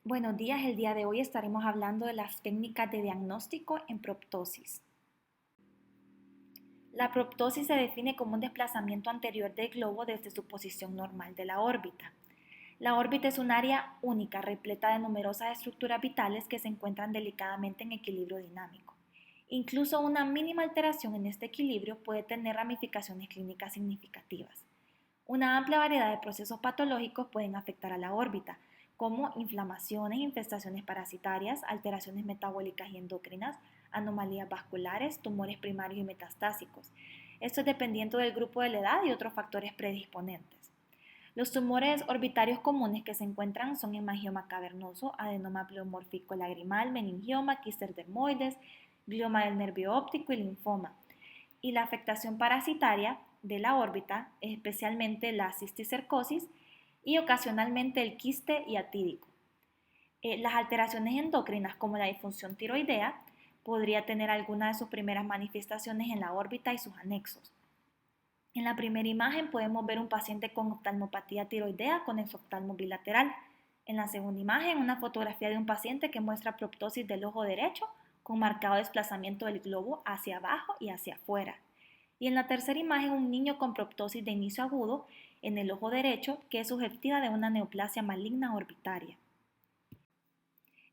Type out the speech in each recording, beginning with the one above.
Buenos días, el día de hoy estaremos hablando de las técnicas de diagnóstico en proptosis. La proptosis se define como un desplazamiento anterior del globo desde su posición normal de la órbita. La órbita es un área única, repleta de numerosas estructuras vitales que se encuentran delicadamente en equilibrio dinámico. Incluso una mínima alteración en este equilibrio puede tener ramificaciones clínicas significativas. Una amplia variedad de procesos patológicos pueden afectar a la órbita, como inflamaciones, infestaciones parasitarias, alteraciones metabólicas y endocrinas, anomalías vasculares, tumores primarios y metastásicos. Esto es dependiendo del grupo de la edad y otros factores predisponentes. Los tumores orbitarios comunes que se encuentran son hemangioma cavernoso, adenoma pleomórfico lagrimal, meningioma, quistes dermoides, glioma del nervio óptico y linfoma. Y la afectación parasitaria de la órbita, especialmente la cisticercosis y ocasionalmente el quiste hiatídico. Las alteraciones endocrinas como la disfunción tiroidea podría tener alguna de sus primeras manifestaciones en la órbita y sus anexos. En la primera imagen podemos ver un paciente con oftalmopatía tiroidea con exoftalmo bilateral. En la segunda imagen, una fotografía de un paciente que muestra proptosis del ojo derecho con marcado desplazamiento del globo hacia abajo y hacia afuera. Y en la tercera imagen, un niño con proptosis de inicio agudo en el ojo derecho que es sugestiva de una neoplasia maligna orbitaria.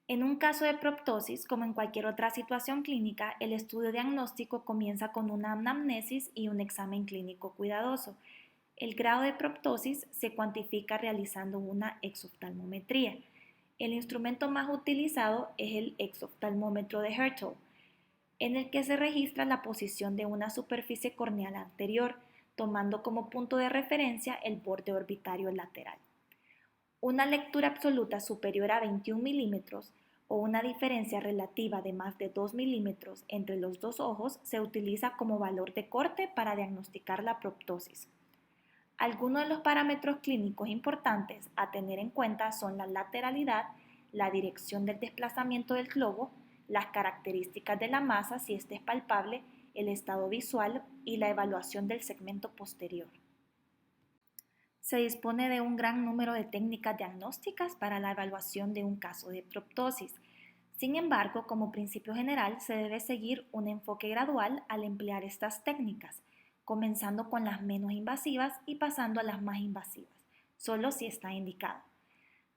En un caso de proptosis, como en cualquier otra situación clínica, el estudio diagnóstico comienza con una anamnesis y un examen clínico cuidadoso. El grado de proptosis se cuantifica realizando una exoftalmometría. El instrumento más utilizado es el exoftalmómetro de Hertel, en el que se registra la posición de una superficie corneal anterior, tomando como punto de referencia el borde orbitario lateral. Una lectura absoluta superior a 21 milímetros o una diferencia relativa de más de 2 milímetros entre los dos ojos se utiliza como valor de corte para diagnosticar la proptosis. Algunos de los parámetros clínicos importantes a tener en cuenta son la lateralidad, la dirección del desplazamiento del globo, las características de la masa si éste es palpable, el estado visual y la evaluación del segmento posterior. Se dispone de un gran número de técnicas diagnósticas para la evaluación de un caso de proptosis. Sin embargo, como principio general, se debe seguir un enfoque gradual al emplear estas técnicas, comenzando con las menos invasivas y pasando a las más invasivas, solo si está indicado.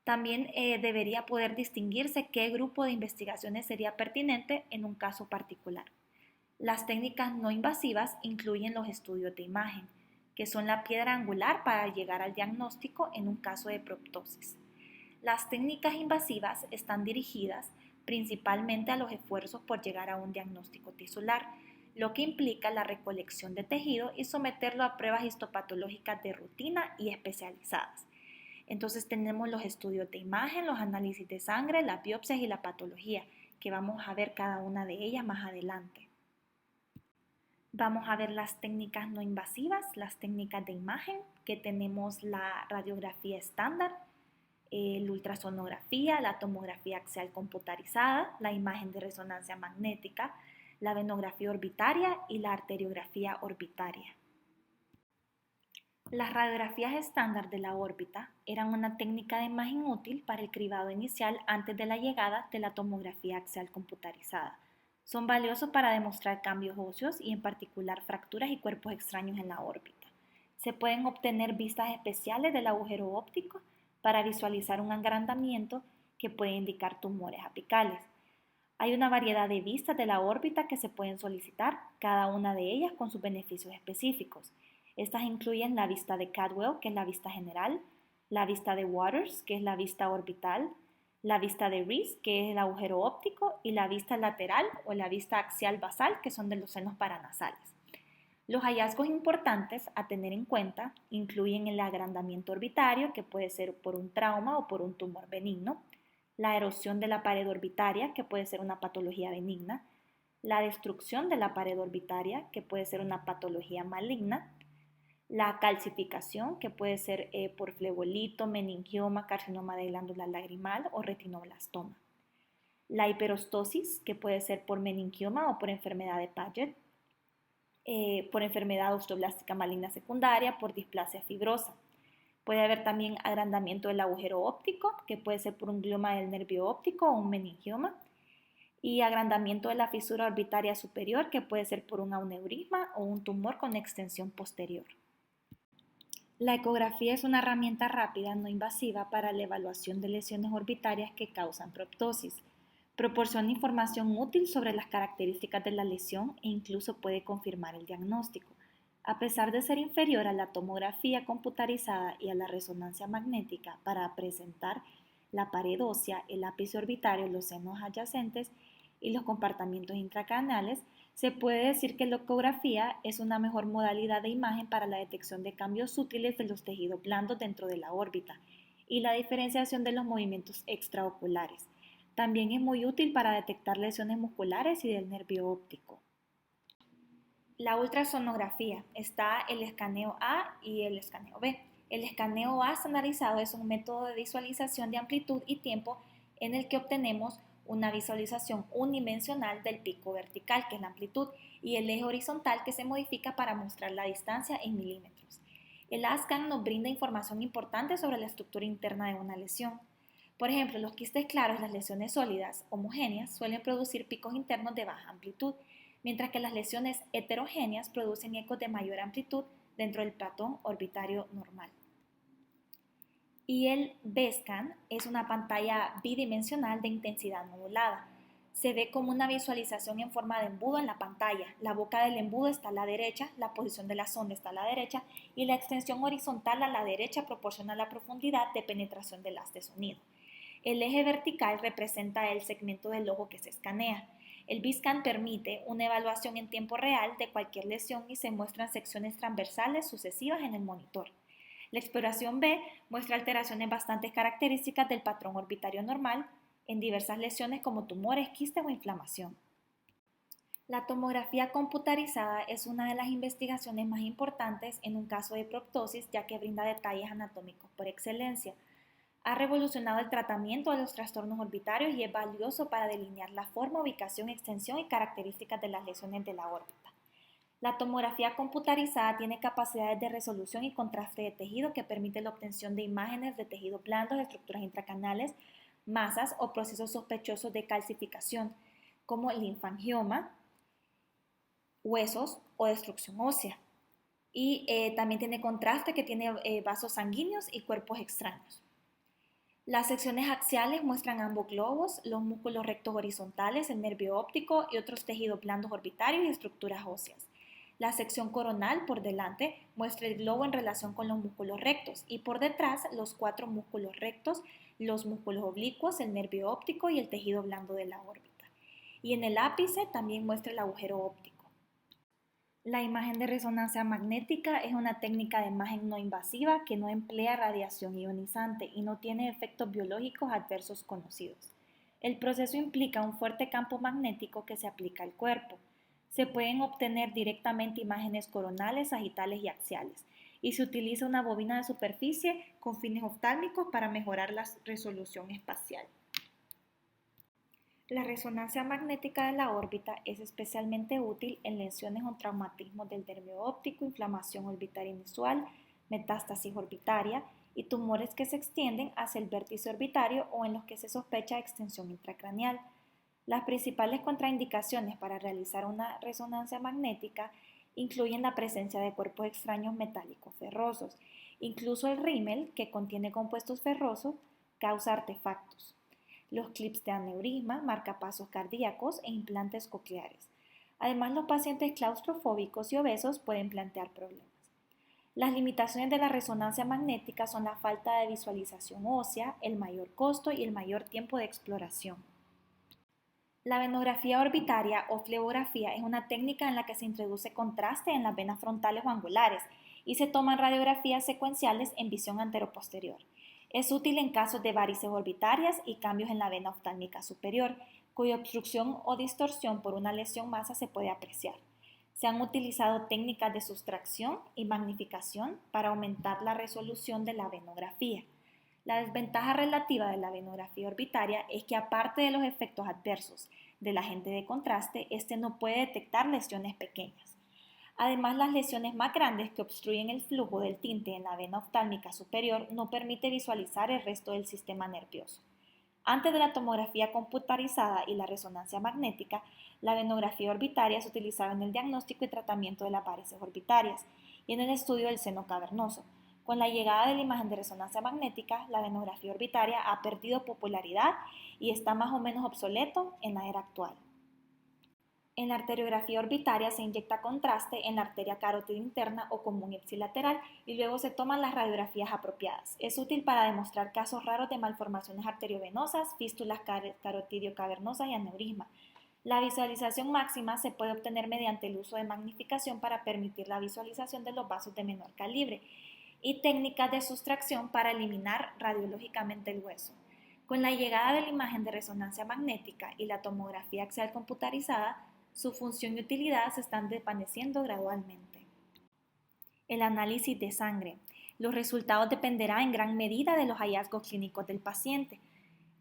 También debería poder distinguirse qué grupo de investigaciones sería pertinente en un caso particular. Las técnicas no invasivas incluyen los estudios de imagen, que son la piedra angular para llegar al diagnóstico en un caso de proptosis. Las técnicas invasivas están dirigidas principalmente a los esfuerzos por llegar a un diagnóstico tisular, lo que implica la recolección de tejido y someterlo a pruebas histopatológicas de rutina y especializadas. Entonces tenemos los estudios de imagen, los análisis de sangre, las biopsias y la patología, que vamos a ver cada una de ellas más adelante. Vamos a ver las técnicas no invasivas, las técnicas de imagen, que tenemos la radiografía estándar, la ultrasonografía, la tomografía axial computarizada, la imagen de resonancia magnética, la venografía orbitaria y la arteriografía orbitaria. Las radiografías estándar de la órbita eran una técnica de imagen útil para el cribado inicial antes de la llegada de la tomografía axial computarizada. Son valiosos para demostrar cambios óseos y en particular fracturas y cuerpos extraños en la órbita. Se pueden obtener vistas especiales del agujero óptico para visualizar un agrandamiento que puede indicar tumores apicales. Hay una variedad de vistas de la órbita que se pueden solicitar, cada una de ellas con sus beneficios específicos. Estas incluyen la vista de Cadwell, que es la vista general, la vista de Waters, que es la vista orbital, la vista de Rees, que es el agujero óptico, y la vista lateral o la vista axial basal, que son de los senos paranasales. Los hallazgos importantes a tener en cuenta incluyen el agrandamiento orbitario, que puede ser por un trauma o por un tumor benigno, la erosión de la pared orbitaria, que puede ser una patología benigna, la destrucción de la pared orbitaria, que puede ser una patología maligna, la calcificación, que puede ser por flebolito, meningioma, carcinoma de glándula lagrimal o retinoblastoma. La hiperostosis, que puede ser por meningioma o por enfermedad de Paget, por enfermedad osteoblástica maligna secundaria, por displasia fibrosa. Puede haber también agrandamiento del agujero óptico, que puede ser por un glioma del nervio óptico o un meningioma, y agrandamiento de la fisura orbitaria superior, que puede ser por un aneurisma o un tumor con extensión posterior. La ecografía es una herramienta rápida, no invasiva, para la evaluación de lesiones orbitarias que causan proptosis. Proporciona información útil sobre las características de la lesión e incluso puede confirmar el diagnóstico. A pesar de ser inferior a la tomografía computarizada y a la resonancia magnética para presentar la pared ósea, el ápice orbitario, los senos adyacentes y los compartimientos intracraneales, se puede decir que la ecografía es una mejor modalidad de imagen para la detección de cambios útiles de los tejidos blandos dentro de la órbita y la diferenciación de los movimientos extraoculares. También es muy útil para detectar lesiones musculares y del nervio óptico. La ultrasonografía, está el escaneo A y el escaneo B. El escaneo A estandarizado es un método de visualización de amplitud y tiempo en el que obtenemos una visualización unidimensional del pico vertical, que es la amplitud, y el eje horizontal, que se modifica para mostrar la distancia en milímetros. El ASCAN nos brinda información importante sobre la estructura interna de una lesión. Por ejemplo, los quistes claros y las lesiones sólidas homogéneas suelen producir picos internos de baja amplitud, mientras que las lesiones heterogéneas producen ecos de mayor amplitud dentro del patrón orbitario normal. Y el B-scan es una pantalla bidimensional de intensidad modulada. Se ve como una visualización en forma de embudo en la pantalla. La boca del embudo está a la derecha, la posición de la sonda está a la derecha y la extensión horizontal a la derecha proporciona la profundidad de penetración del haz de sonido. El eje vertical representa el segmento del ojo que se escanea. El B-scan permite una evaluación en tiempo real de cualquier lesión y se muestran secciones transversales sucesivas en el monitor. La exploración B muestra alteraciones bastante características del patrón orbitario normal en diversas lesiones como tumores, quistes o inflamación. La tomografía computarizada es una de las investigaciones más importantes en un caso de proptosis, ya que brinda detalles anatómicos por excelencia. Ha revolucionado el tratamiento de los trastornos orbitarios y es valioso para delinear la forma, ubicación, extensión y características de las lesiones de la órbita. La tomografía computarizada tiene capacidades de resolución y contraste de tejido que permite la obtención de imágenes de tejidos blandos, estructuras intracanales, masas o procesos sospechosos de calcificación, como linfangioma, huesos o destrucción ósea. Y también tiene contraste que tiene vasos sanguíneos y cuerpos extraños. Las secciones axiales muestran ambos globos, los músculos rectos horizontales, el nervio óptico y otros tejidos blandos orbitarios y estructuras óseas. La sección coronal por delante muestra el globo en relación con los músculos rectos y por detrás los 4 músculos rectos, los músculos oblicuos, el nervio óptico y el tejido blando de la órbita. Y en el ápice también muestra el agujero óptico. La imagen de resonancia magnética es una técnica de imagen no invasiva que no emplea radiación ionizante y no tiene efectos biológicos adversos conocidos. El proceso implica un fuerte campo magnético que se aplica al cuerpo. Se pueden obtener directamente imágenes coronales, sagitales y axiales, y se utiliza una bobina de superficie con fines oftálmicos para mejorar la resolución espacial. La resonancia magnética de la órbita es especialmente útil en lesiones o traumatismos del nervio óptico, inflamación orbitaria inusual, metástasis orbitaria y tumores que se extienden hacia el vértice orbitario o en los que se sospecha extensión intracraneal. Las principales contraindicaciones para realizar una resonancia magnética incluyen la presencia de cuerpos extraños metálicos ferrosos. Incluso el rímel, que contiene compuestos ferrosos, causa artefactos. Los clips de aneurisma, marcapasos cardíacos e implantes cocleares. Además, los pacientes claustrofóbicos y obesos pueden plantear problemas. Las limitaciones de la resonancia magnética son la falta de visualización ósea, el mayor costo y el mayor tiempo de exploración. La venografía orbitaria o flebografía es una técnica en la que se introduce contraste en las venas frontales o angulares y se toman radiografías secuenciales en visión anteroposterior. Es útil en casos de varices orbitarias y cambios en la vena oftálmica superior, cuya obstrucción o distorsión por una lesión masa se puede apreciar. Se han utilizado técnicas de sustracción y magnificación para aumentar la resolución de la venografía. La desventaja relativa de la venografía orbitaria es que aparte de los efectos adversos del agente de contraste, este no puede detectar lesiones pequeñas. Además, las lesiones más grandes que obstruyen el flujo del tinte en la vena oftálmica superior no permite visualizar el resto del sistema nervioso. Antes de la tomografía computarizada y la resonancia magnética, la venografía orbitaria se utilizaba en el diagnóstico y tratamiento de las varices orbitarias y en el estudio del seno cavernoso. Con la llegada de la imagen de resonancia magnética, la venografía orbitaria ha perdido popularidad y está más o menos obsoleto en la era actual. En la arteriografía orbitaria se inyecta contraste en la arteria carótida interna o común ipsilateral y luego se toman las radiografías apropiadas. Es útil para demostrar casos raros de malformaciones arteriovenosas, fístulas carotidio-cavernosas y aneurisma. La visualización máxima se puede obtener mediante el uso de magnificación para permitir la visualización de los vasos de menor calibre y técnicas de sustracción para eliminar radiológicamente el hueso. Con la llegada de la imagen de resonancia magnética y la tomografía axial computarizada, su función y utilidad se están desvaneciendo gradualmente. El análisis de sangre. Los resultados dependerán en gran medida de los hallazgos clínicos del paciente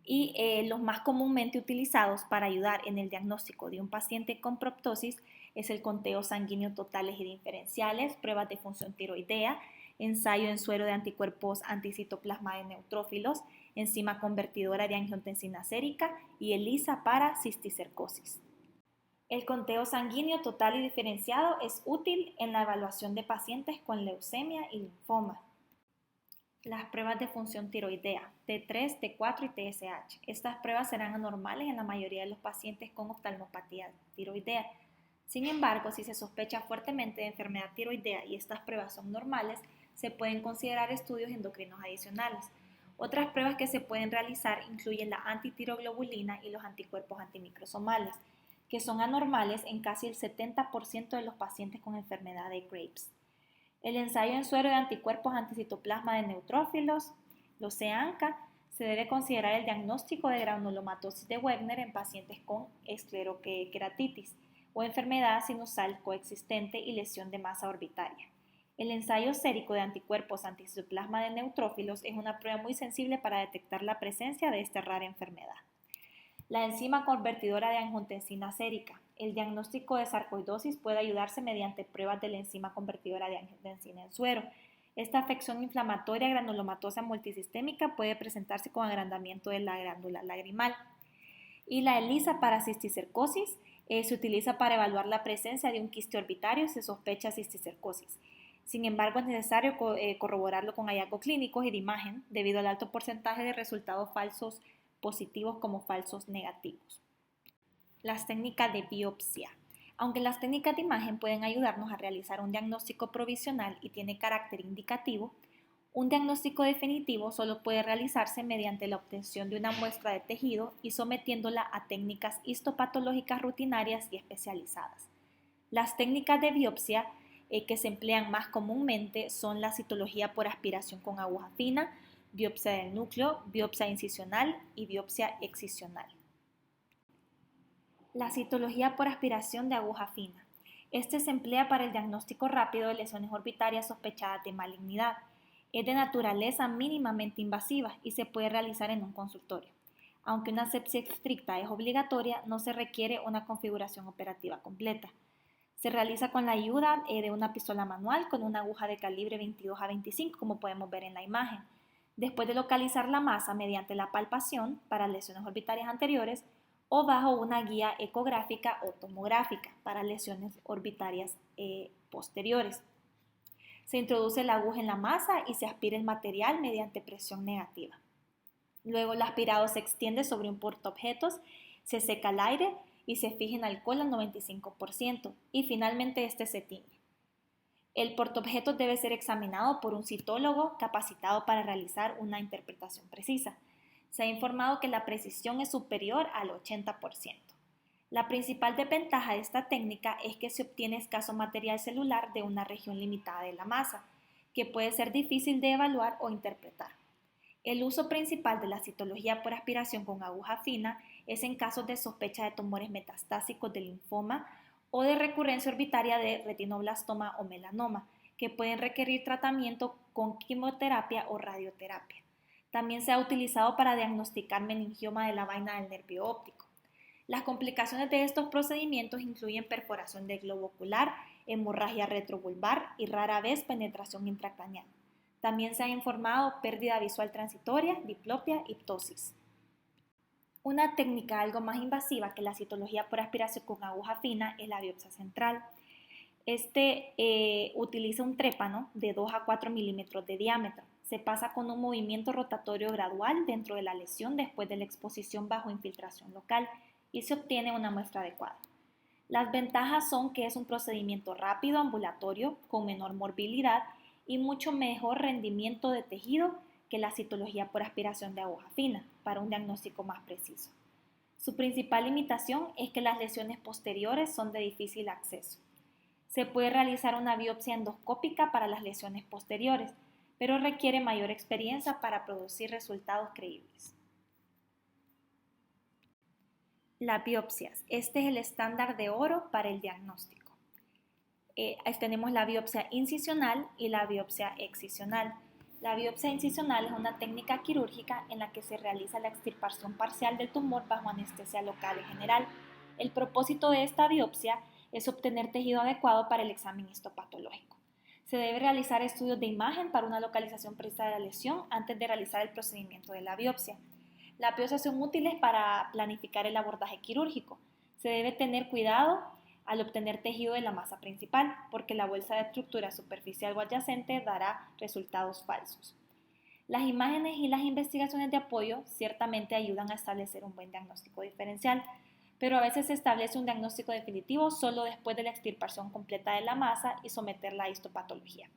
y los más comúnmente utilizados para ayudar en el diagnóstico de un paciente con proptosis es el conteo sanguíneo totales y diferenciales, pruebas de función tiroidea, ensayo en suero de anticuerpos anticitoplasma de neutrófilos, enzima convertidora de angiotensina sérica y ELISA para cisticercosis. El conteo sanguíneo total y diferenciado es útil en la evaluación de pacientes con leucemia y linfoma. Las pruebas de función tiroidea, T3, T4 y TSH. Estas pruebas serán anormales en la mayoría de los pacientes con oftalmopatía tiroidea. Sin embargo, si se sospecha fuertemente de enfermedad tiroidea y estas pruebas son normales, se pueden considerar estudios endocrinos adicionales. Otras pruebas que se pueden realizar incluyen la antitiroglobulina y los anticuerpos antimicrosomales, que son anormales en casi el 70% de los pacientes con enfermedad de Graves. El ensayo en suero de anticuerpos anticitoplasma de neutrófilos, los EANCA, se debe considerar el diagnóstico de granulomatosis de Wegner en pacientes con escleroqueratitis o enfermedad sinusal coexistente y lesión de masa orbitaria. El ensayo sérico de anticuerpos anticitoplasma de neutrófilos es una prueba muy sensible para detectar la presencia de esta rara enfermedad. La enzima convertidora de angiotensina sérica. El diagnóstico de sarcoidosis puede ayudarse mediante pruebas de la enzima convertidora de angiotensina en suero. Esta afección inflamatoria granulomatosa multisistémica puede presentarse con agrandamiento de la glándula lagrimal. Y la ELISA para cisticercosis se utiliza para evaluar la presencia de un quiste orbitario si se sospecha cisticercosis. Sin embargo, es necesario corroborarlo con hallazgos clínicos y de imagen debido al alto porcentaje de resultados falsos positivos como falsos negativos. Las técnicas de biopsia. Aunque las técnicas de imagen pueden ayudarnos a realizar un diagnóstico provisional y tiene carácter indicativo, un diagnóstico definitivo solo puede realizarse mediante la obtención de una muestra de tejido y sometiéndola a técnicas histopatológicas rutinarias y especializadas. Las técnicas de biopsia que se emplean más comúnmente son la citología por aspiración con aguja fina, biopsia del núcleo, biopsia incisional y biopsia excisional. La citología por aspiración de aguja fina. Este se emplea para el diagnóstico rápido de lesiones orbitarias sospechadas de malignidad. Es de naturaleza mínimamente invasiva y se puede realizar en un consultorio. Aunque una asepsia estricta es obligatoria, no se requiere una configuración operativa completa. Se realiza con la ayuda de una pistola manual con una aguja de calibre 22 a 25, como podemos ver en la imagen. Después de localizar la masa mediante la palpación para lesiones orbitarias anteriores o bajo una guía ecográfica o tomográfica para lesiones orbitarias posteriores. Se introduce la aguja en la masa y se aspira el material mediante presión negativa. Luego el aspirado se extiende sobre un portaobjetos, se seca al aire y se fija en alcohol al 95% y finalmente este se tiñe. El portaobjetos debe ser examinado por un citólogo capacitado para realizar una interpretación precisa. Se ha informado que la precisión es superior al 80%. La principal desventaja de esta técnica es que se obtiene escaso material celular de una región limitada de la masa, que puede ser difícil de evaluar o interpretar. El uso principal de la citología por aspiración con aguja fina es en casos de sospecha de tumores metastásicos de linfoma o de recurrencia orbitaria de retinoblastoma o melanoma, que pueden requerir tratamiento con quimioterapia o radioterapia. También se ha utilizado para diagnosticar meningioma de la vaina del nervio óptico. Las complicaciones de estos procedimientos incluyen perforación del globo ocular, hemorragia retrovulvar y rara vez penetración intracraneal. También se ha informado pérdida visual transitoria, diplopia y ptosis. Una técnica algo más invasiva que la citología por aspiración con aguja fina es la biopsia central. Utiliza un trépano de 2 a 4 milímetros de diámetro. Se pasa con un movimiento rotatorio gradual dentro de la lesión después de la exposición bajo infiltración local y se obtiene una muestra adecuada. Las ventajas son que es un procedimiento rápido, ambulatorio, con menor morbilidad y mucho mejor rendimiento de tejido que la citología por aspiración de aguja fina para un diagnóstico más preciso. Su principal limitación es que las lesiones posteriores son de difícil acceso. Se puede realizar una biopsia endoscópica para las lesiones posteriores, pero requiere mayor experiencia para producir resultados creíbles. Las biopsias. Este es el estándar de oro para el diagnóstico. Tenemos la biopsia incisional y la biopsia excisional. La biopsia incisional es una técnica quirúrgica en la que se realiza la extirpación parcial del tumor bajo anestesia local y general. El propósito de esta biopsia es obtener tejido adecuado para el examen histopatológico. Se debe realizar estudios de imagen para una localización precisa de la lesión antes de realizar el procedimiento de la biopsia. Las biopsias son útiles para planificar el abordaje quirúrgico. Se debe tener cuidado al obtener tejido de la masa principal, porque la bolsa de estructura superficial o adyacente dará resultados falsos. Las imágenes y las investigaciones de apoyo ciertamente ayudan a establecer un buen diagnóstico diferencial, pero a veces se establece un diagnóstico definitivo solo después de la extirpación completa de la masa y someterla a histopatología.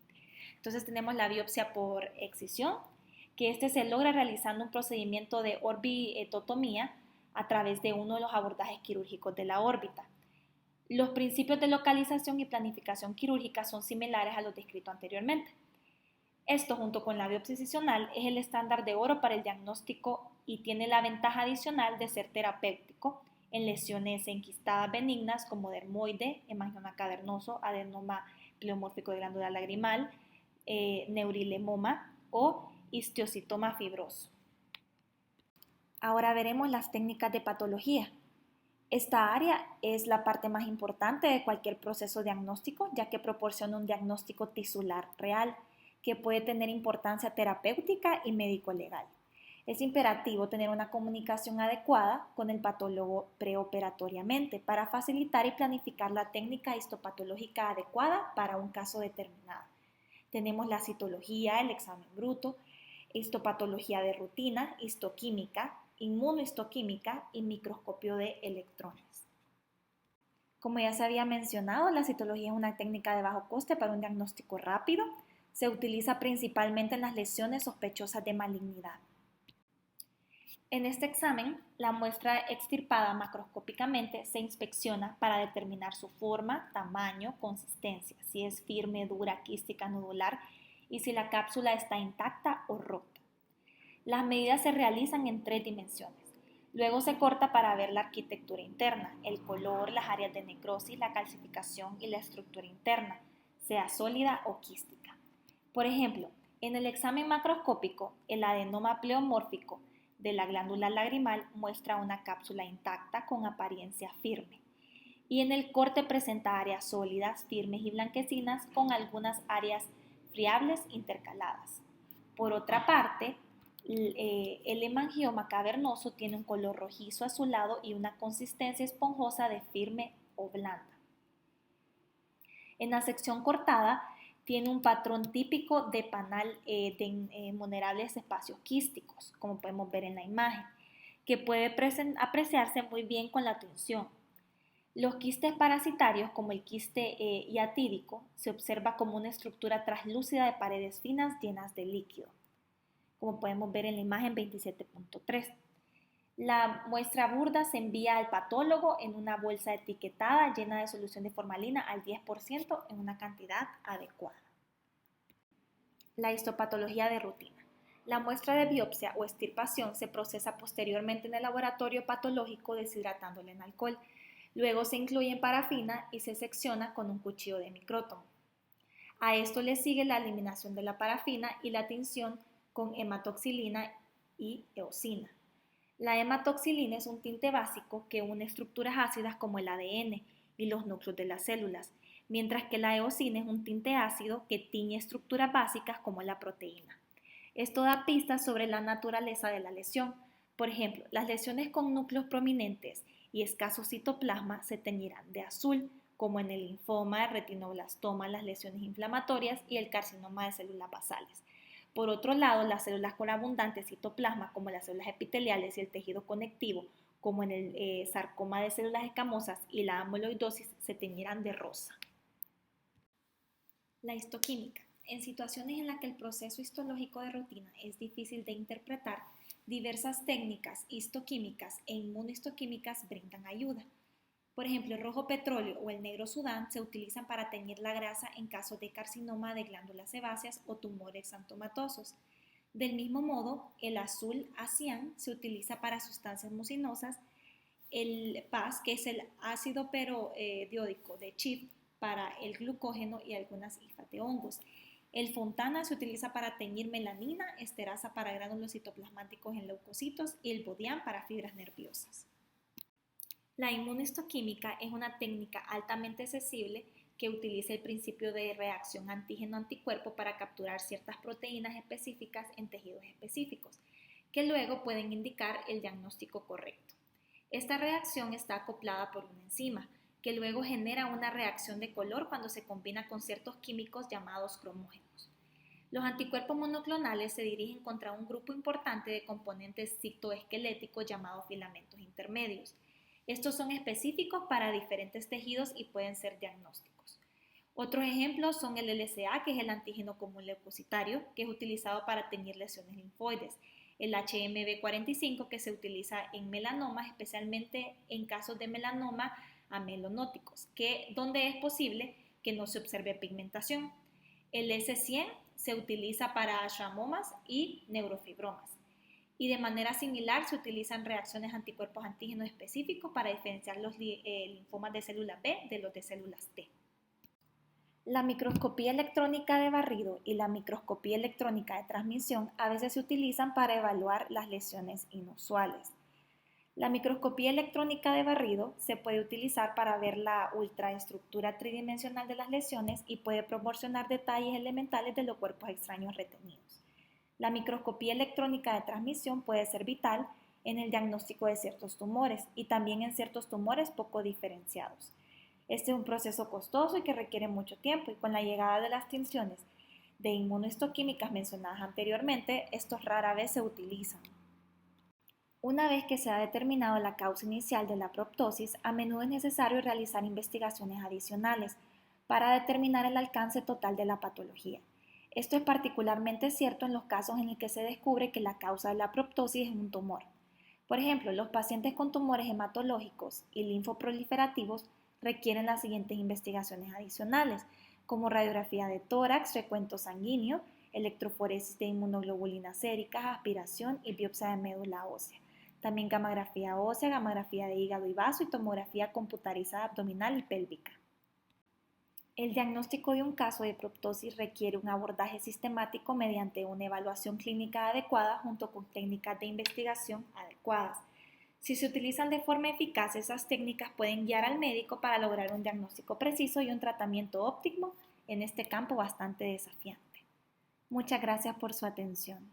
Entonces tenemos la biopsia por excisión, que se logra realizando un procedimiento de orbitotomía a través de uno de los abordajes quirúrgicos de la órbita. Los principios de localización y planificación quirúrgica son similares a los descritos anteriormente. Esto, junto con la biopsia excisional, es el estándar de oro para el diagnóstico y tiene la ventaja adicional de ser terapéutico en lesiones enquistadas benignas como dermoide, hemangioma cavernoso, adenoma pleomórfico de glándula lagrimal, neurilemoma o histiocitoma fibroso. Ahora veremos las técnicas de patología. Esta área es la parte más importante de cualquier proceso diagnóstico, ya que proporciona un diagnóstico tisular real que puede tener importancia terapéutica y médico-legal. Es imperativo tener una comunicación adecuada con el patólogo preoperatoriamente para facilitar y planificar la técnica histopatológica adecuada para un caso determinado. Tenemos la citología, el examen bruto, histopatología de rutina, histoquímica, inmunohistoquímica y microscopio de electrones. Como ya se había mencionado, la citología es una técnica de bajo coste para un diagnóstico rápido. Se utiliza principalmente en las lesiones sospechosas de malignidad. En este examen, la muestra extirpada macroscópicamente se inspecciona para determinar su forma, tamaño, consistencia, si es firme, dura, quística, nodular y si la cápsula está intacta o rota. Las medidas se realizan en 3 dimensiones. Luego se corta para ver la arquitectura interna, el color, las áreas de necrosis, la calcificación y la estructura interna, sea sólida o quística. Por ejemplo, en el examen macroscópico, el adenoma pleomórfico de la glándula lagrimal muestra una cápsula intacta con apariencia firme. Y en el corte presenta áreas sólidas, firmes y blanquecinas con algunas áreas friables intercaladas. Por otra parte, el hemangioma cavernoso tiene un color rojizo azulado y una consistencia esponjosa de firme o blanda. En la sección cortada tiene un patrón típico de panal de vulnerables espacios quísticos, como podemos ver en la imagen, que puede apreciarse muy bien con la tinción. Los quistes parasitarios, como el quiste hiatídico, se observa como una estructura translúcida de paredes finas llenas de líquido, como podemos ver en la imagen 27.3. La muestra burda se envía al patólogo en una bolsa etiquetada llena de solución de formalina al 10% en una cantidad adecuada. La histopatología de rutina. La muestra de biopsia o extirpación se procesa posteriormente en el laboratorio patológico deshidratándola en alcohol. Luego se incluye en parafina y se secciona con un cuchillo de micrótomo. A esto le sigue la eliminación de la parafina y la tinción con hematoxilina y eosina. La hematoxilina es un tinte básico que une estructuras ácidas como el ADN y los núcleos de las células, mientras que la eosina es un tinte ácido que tiñe estructuras básicas como la proteína. Esto da pistas sobre la naturaleza de la lesión. Por ejemplo, las lesiones con núcleos prominentes y escaso citoplasma se teñirán de azul, como en el linfoma, el retinoblastoma, las lesiones inflamatorias y el carcinoma de células basales. Por otro lado, las células con abundante citoplasma, como las células epiteliales y el tejido conectivo, como en el sarcoma de células escamosas y la amiloidosis, se teñirán de rosa. La histoquímica. En situaciones en las que el proceso histológico de rutina es difícil de interpretar, diversas técnicas histoquímicas e inmunohistoquímicas brindan ayuda. Por ejemplo, el rojo petróleo o el negro sudán se utilizan para teñir la grasa en caso de carcinoma de glándulas sebáceas o tumores xantomatosos. Del mismo modo, el azul cian se utiliza para sustancias mucinosas, el PAS, que es el ácido periódico de Schiff, para el glucógeno y algunas hifas de hongos. El fontana se utiliza para teñir melanina, esterasa para gránulos citoplasmáticos en leucocitos y el bodian para fibras nerviosas. La inmunohistoquímica es una técnica altamente accesible que utiliza el principio de reacción antígeno-anticuerpo para capturar ciertas proteínas específicas en tejidos específicos, que luego pueden indicar el diagnóstico correcto. Esta reacción está acoplada por una enzima, que luego genera una reacción de color cuando se combina con ciertos químicos llamados cromógenos. Los anticuerpos monoclonales se dirigen contra un grupo importante de componentes citoesqueléticos llamados filamentos intermedios. Estos son específicos para diferentes tejidos y pueden ser diagnósticos. Otros ejemplos son el LCA, que es el antígeno común leucocitario, que es utilizado para teñir lesiones linfoides, el HMB45, que se utiliza en melanomas, especialmente en casos de melanoma amelonóticos, donde es posible que no se observe pigmentación. El S100 se utiliza para schwannomas y neurofibromas. Y de manera similar se utilizan reacciones anticuerpos antígenos específicos para diferenciar los linfomas de células B de los de células T. La microscopía electrónica de barrido y la microscopía electrónica de transmisión a veces se utilizan para evaluar las lesiones inusuales. La microscopía electrónica de barrido se puede utilizar para ver la ultraestructura tridimensional de las lesiones y puede proporcionar detalles elementales de los cuerpos extraños retenidos. La microscopía electrónica de transmisión puede ser vital en el diagnóstico de ciertos tumores y también en ciertos tumores poco diferenciados. Este es un proceso costoso y que requiere mucho tiempo, y con la llegada de las tinciones de inmunohistoquímicas mencionadas anteriormente, estos rara vez se utilizan. Una vez que se ha determinado la causa inicial de la proptosis, a menudo es necesario realizar investigaciones adicionales para determinar el alcance total de la patología. Esto es particularmente cierto en los casos en los que se descubre que la causa de la proptosis es un tumor. Por ejemplo, los pacientes con tumores hematológicos y linfoproliferativos requieren las siguientes investigaciones adicionales, como radiografía de tórax, recuento sanguíneo, electroforesis de inmunoglobulinas séricas, aspiración y biopsia de médula ósea. También gamografía ósea, gamografía de hígado y vaso y tomografía computarizada abdominal y pélvica. El diagnóstico de un caso de proptosis requiere un abordaje sistemático mediante una evaluación clínica adecuada junto con técnicas de investigación adecuadas. Si se utilizan de forma eficaz, esas técnicas pueden guiar al médico para lograr un diagnóstico preciso y un tratamiento óptimo en este campo bastante desafiante. Muchas gracias por su atención.